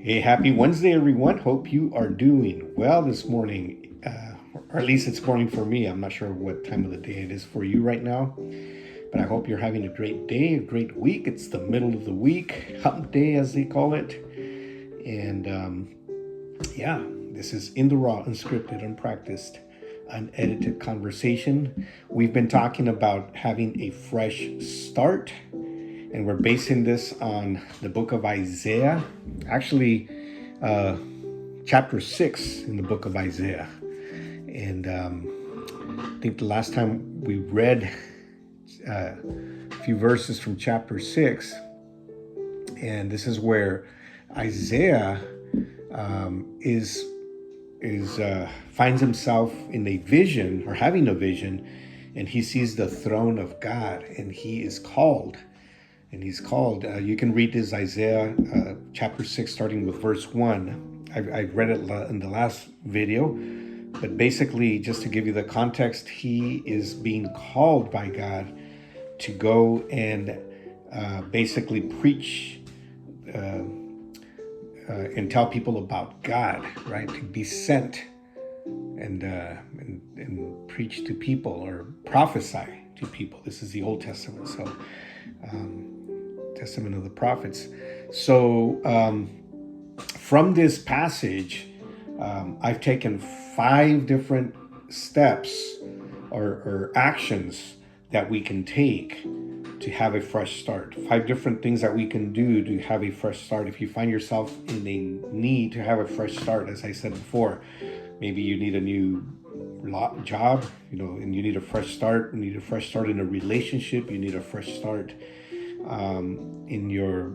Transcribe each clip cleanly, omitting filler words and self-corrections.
Hey, happy Wednesday, everyone. Hope you are doing well this morning, or at least it's morning for me. I'm not sure what time of the day it is for you right now, but I hope you're having a great day, a great week. It's the middle of the week, hump day as they call it. And yeah, this is In the Raw, unscripted, unpracticed, unedited conversation. We've been talking about having a fresh start, and we're basing this on the book of Isaiah. Actually, chapter 6 in the book of Isaiah. And I think the last time we read a few verses from chapter 6, and this is where Isaiah finds himself in a vision, or having a vision, and he sees the throne of God, and he is called. And he's called. You can read this Isaiah chapter 6, starting with verse 1. I read it in the last video, but basically, just to give you the context, he is being called by God to go and basically preach and tell people about God, right? To be sent and preach to people, or prophesy to people. This is the Old Testament, so Testament of the prophets. So from this passage, I've taken 5 different steps or actions that we can take to have a fresh start. 5 different things that we can do to have a fresh start. If you find yourself in a need to have a fresh start, as I said before, maybe you need a new job, and you need a fresh start. You need a fresh start in a relationship. You need a fresh start in your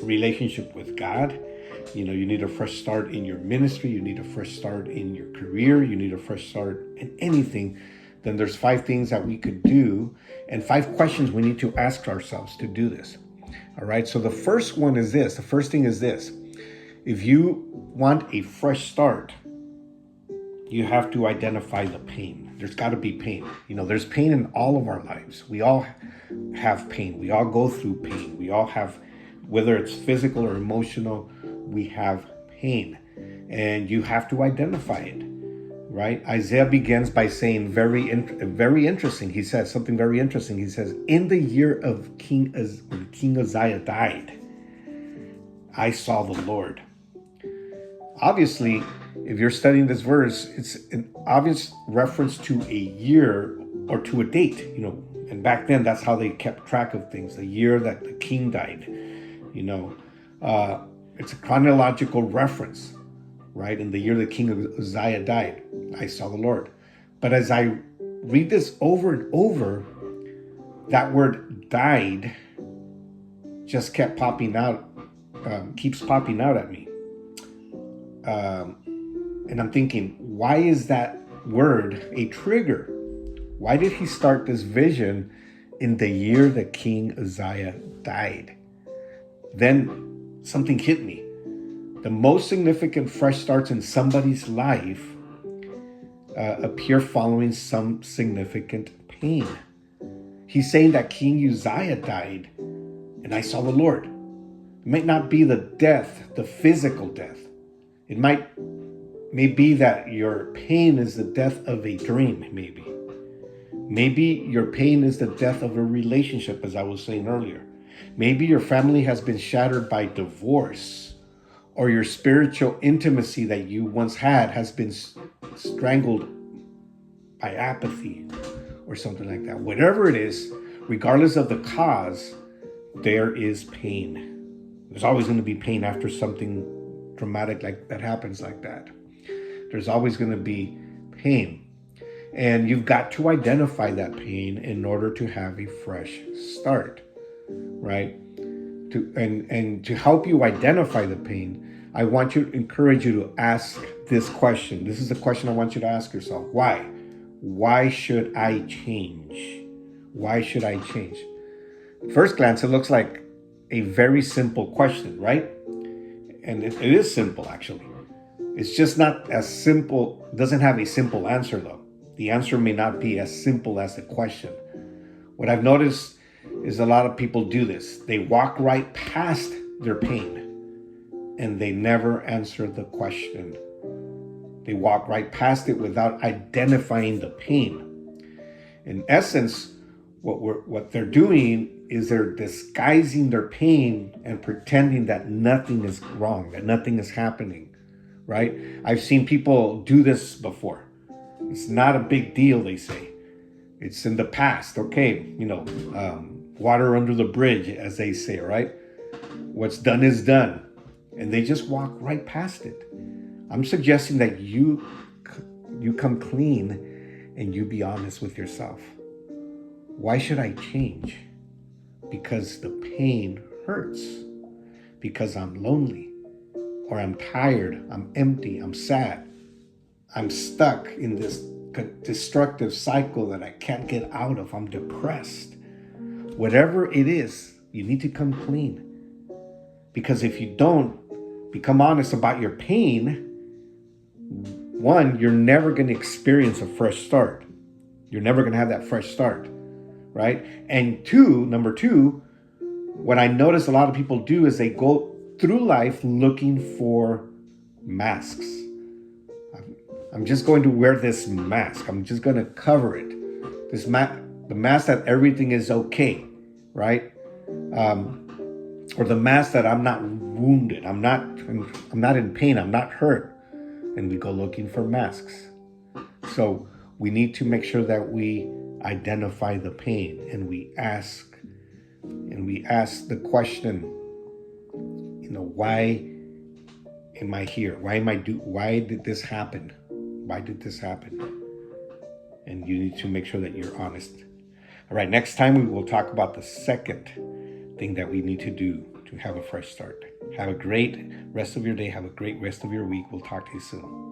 relationship with God. You need a fresh start in your ministry. You need a fresh start in your career. You need a fresh start in anything. Then there's 5 things that we could do, and 5 questions we need to ask ourselves to do this. All right. So the first one is this. The first thing is this. If you want a fresh start, you have to identify the pain. There's got to be pain. There's pain in all of our lives. We all have pain. We all go through pain. We all have, whether it's physical or emotional, we have pain. And you have to identify it, right? Isaiah begins by saying very interesting. He says something very interesting. He says, in the year of King Uzziah died, I saw the Lord. Obviously, if you're studying this verse, it's an obvious reference to a year or to a date, and back then that's how they kept track of things, the year that the king died. It's a chronological reference, right? In the year the king of Uzziah died, I saw the Lord. But as I read this over and over, that word died just keeps popping out at me. And I'm thinking, why is that word a trigger? Why did he start this vision in the year that King Uzziah died? Then something hit me. The most significant fresh starts in somebody's life appear following some significant pain. He's saying that King Uzziah died, and I saw the Lord. It might not be the death, the physical death. It may be that your pain is the death of a dream, maybe. Maybe your pain is the death of a relationship, as I was saying earlier. Maybe your family has been shattered by divorce, or your spiritual intimacy that you once had has been strangled by apathy, or something like that. Whatever it is, regardless of the cause, there is pain. There's always going to be pain after something dramatic like that happens like that. There's always going to be pain, and you've got to identify that pain in order to have a fresh start, right? To help you identify the pain, I want to encourage you to ask this question. This is the question I want you to ask yourself. Why should I change? Why should I change? At first glance, it looks like a very simple question, right? And it is simple, actually. It's just not as simple, doesn't have a simple answer, though. The answer may not be as simple as the question. What I've noticed is a lot of people do this. They walk right past their pain. and they never answer the question. They walk right past it without identifying the pain. In essence, what they're doing is they're disguising their pain and pretending that nothing is wrong, that nothing is happening, right? I've seen people do this before. It's not a big deal, they say. It's in the past. Okay, water under the bridge, as they say, right? What's done is done. And they just walk right past it. I'm suggesting that you come clean and you be honest with yourself. Why should I change? Because the pain hurts. Because I'm lonely. Or I'm tired. I'm empty. I'm sad. I'm stuck in this destructive cycle that I can't get out of. I'm depressed. Whatever it is, you need to come clean. Because if you don't become honest about your pain, one, you're never going to experience a fresh start. You're never going to have that fresh start, right? And number two, what I notice a lot of people do is they go through life looking for masks. I'm just going to wear this mask. I'm just going to cover it. The mask that everything is okay, right? Or the mask that I'm not wounded. I'm not in pain. I'm not hurt. And we go looking for masks. So we need to make sure that we identify the pain and we ask the question, why am I here? Why did this happen? Why did this happen? And you need to make sure that you're honest. All right, next time we will talk about the second thing that we need to do to have a fresh start. Have a great rest of your day. Have a great rest of your week. We'll talk to you soon.